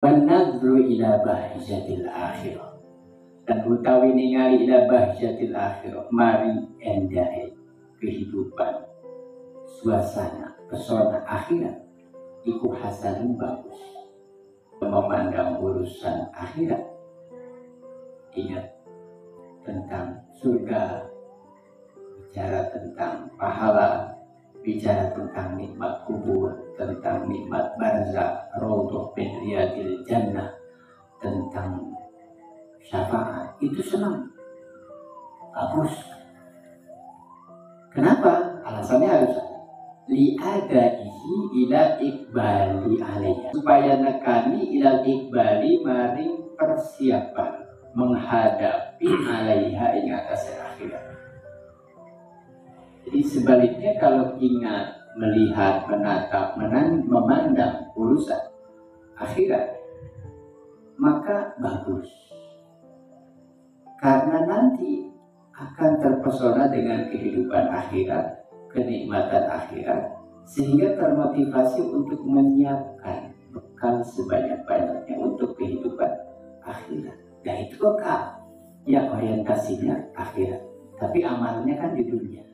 Wan nadru ila bahjatil akhirah, dan utawi ningali ila bahjatil akhirah, mari endahe kehidupan, suasana, pesona akhirat, iku hasanun bagus. Memandang urusan akhirat, ingat tentang surga, bicara tentang pahala, bicara tentang nikmat kubur, tentang nikmat barzakh, raudhah min riyadil jannah, tentang syafaat, itu senang, bagus. Kenapa? Alasannya harus li'adaihi ila iqbali alaiha, supaya nekani ila iqbali maring persiapan menghadapi alaiha ing atas akhirat. Jadi sebaliknya, kalau ingat, melihat, menatap, memandang urusan akhirat, maka bagus, karena nanti akan terpesona dengan kehidupan akhirat, kenikmatan akhirat, sehingga termotivasi untuk menyiapkan bekal sebanyak-banyaknya untuk kehidupan akhirat. Nah itu bekal yang orientasinya akhirat, tapi amalnya kan di dunia.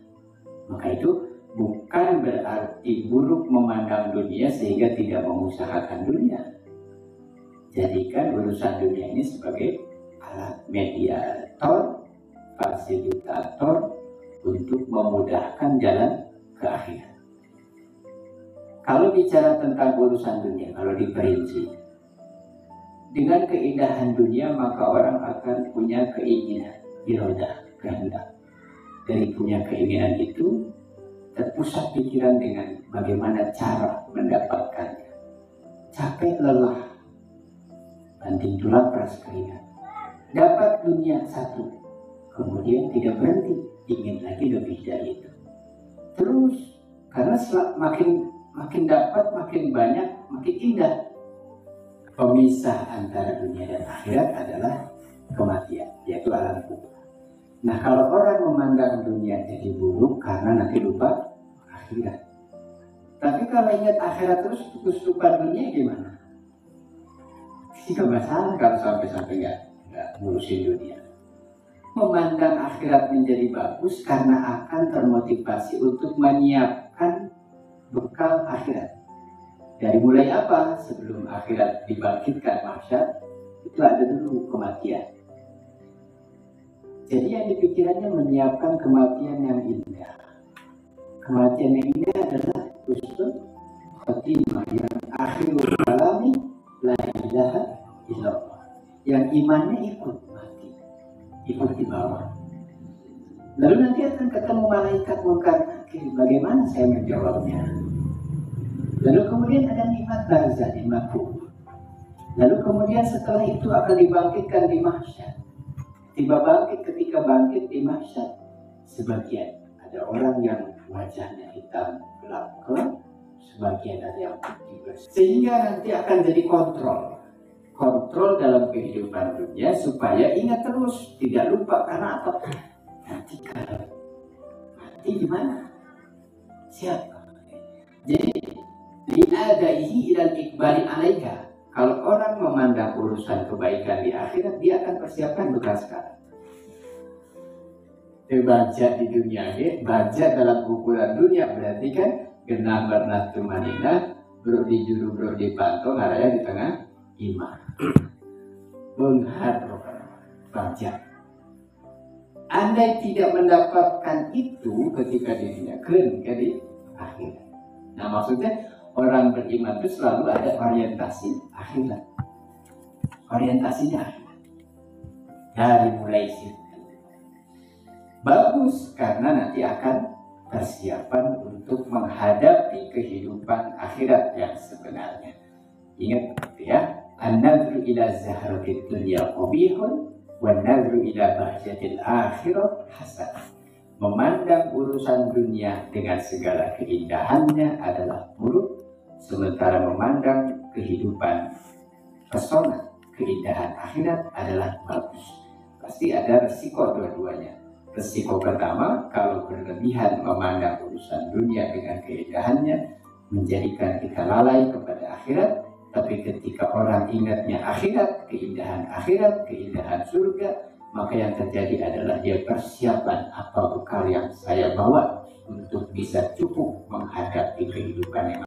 Maka itu bukan berarti buruk memandang dunia sehingga tidak mengusahakan dunia. Jadikan urusan dunia ini sebagai alat mediator, fasilitator untuk memudahkan jalan ke akhirat. Kalau bicara tentang urusan dunia, kalau diperinci, dengan keindahan dunia maka orang akan punya keinginan, iradah, kehendak. Dari punya keinginan itu terpusat pikiran dengan bagaimana cara mendapatkannya. Capek, lelah, banting tulang peras keringat. Dapat dunia satu, kemudian tidak berhenti, ingin lagi lebih dari itu. Terus, karena makin dapat, makin banyak, makin indah. Pemisah antara dunia dan akhirat adalah kematian, yaitu alam kubur. Nah, kalau orang memandang dunia jadi buruk karena nanti lupa akhirat. Tapi kalau ingat akhirat terus lupa dunia gimana? Tidak masalah kalau sampai nggak ngurusin dunia. Memandang akhirat menjadi bagus karena akan termotivasi untuk menyiapkan bekal akhirat. Dari mulai apa? Sebelum akhirat dibangkitkan mahsyar, itu ada dulu kematian. Jadi yang dipikirannya menyiapkan kematian yang indah. Kematian yang indah adalah husnul khotimah, yang akhirul kalami la ilaha illallah. Yang imannya ikut mati, ikut di bawah. Lalu nanti akan ketemu malaikat munkar nakir. Bagaimana saya menjawabnya? Lalu kemudian ada nikmat barzakh, nikmat kubur. Lalu kemudian setelah itu akan dibangkitkan di mahsyar. Tiba bangkit, ketika bangkit di mahsyar, sebagian ada orang yang wajahnya hitam gelap, sebagian ada yang putih bersih. Sehingga nanti akan jadi kontrol dalam kehidupan dunia supaya ingat terus, tidak lupa. Karena apa? Nanti kalau mati gimana? Siapa? Jadi li'adaihi ilal iqbali alaika. Kalau orang memandang urusan kebaikan di akhirat, dia akan persiapkan bekal sekarang. Baca di dunia ini, baca dalam ukuran dunia, berarti kan genah bernah tumanina, bro di juru bro di pantau, ngaraya di tengah iman. Mengharap baca. Andai tidak mendapatkan itu ketika dirinya keren di akhirat. Nah maksudnya, orang beriman itu selalu ada orientasi akhirat. Orientasinya akhirat. Dari mulai situ. Bagus, karena nanti akan persiapan untuk menghadapi kehidupan akhirat yang sebenarnya. Ingat ya, an-nadru ila zahratid dunya qabihun, wan-nadru ila bahjatil akhirah hasan. Memandang urusan dunia dengan segala keindahannya adalah buruk, sementara memandang kehidupan, pesona, keindahan akhirat adalah bagus. Pasti ada resiko dua-duanya. Resiko pertama, kalau berlebihan memandang urusan dunia dengan keindahannya, menjadikan kita lalai kepada akhirat. Tapi ketika orang ingatnya akhirat, keindahan surga, maka yang terjadi adalah dia persiapan apa bekal yang saya bawa untuk bisa cukup menghadapi kehidupan yang